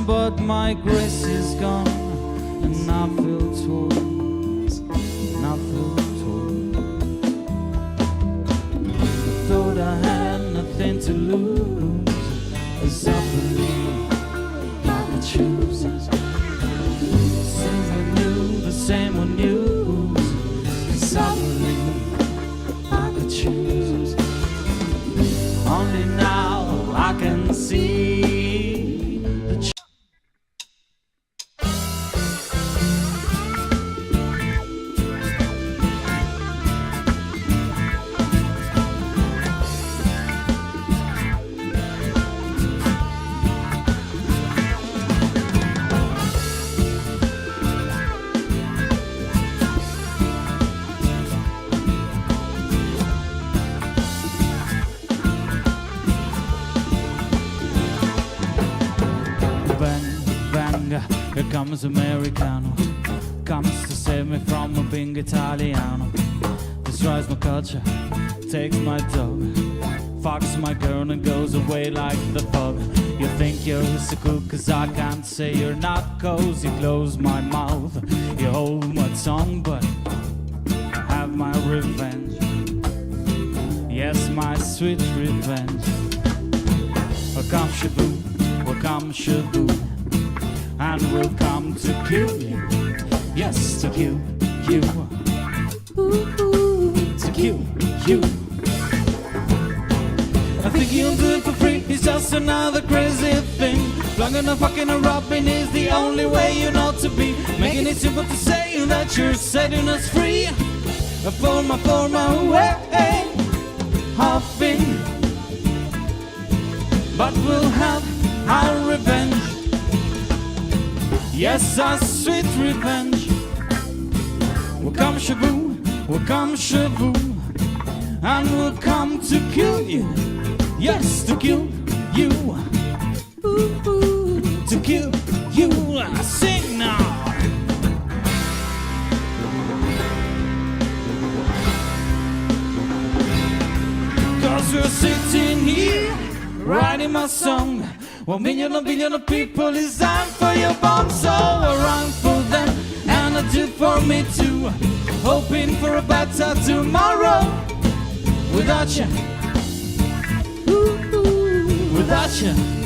but my grace is gone, and I feel torn, and I feel torn. Thought I had nothing to lose, as I believe I could choose. Same with you, the same with you, as I believe I could choose. Only now I can see the Here comes Americano, comes to save me from being Italiano. Destroys my culture, takes my dog, fucks my girl and goes away like the fog. You think you're so cool cause I can't say you're not, cause you close my mouth, you hold my tongue, but I have my revenge. Yes, my sweet revenge. Welcome Shabu, welcome Shabu, and we'll come to kill you. Yes, to kill you. To kill you. I think you'll do it for free. It's just another crazy thing. Plugging and fucking and robbing is the only way you know to be. Making it simple to say that you're setting us free. For my way hopping. But we'll have our revenge. Yes, our sweet revenge. We'll come Shabu, we'll come Shabu, and we'll come to kill you. Yes, to kill you. To kill you. Sing now. Cause we're sitting here writing my song. 1 billion of people designed for your bomb, so I run for them, and I do for me too. Hoping for a better tomorrow. Without you, without you.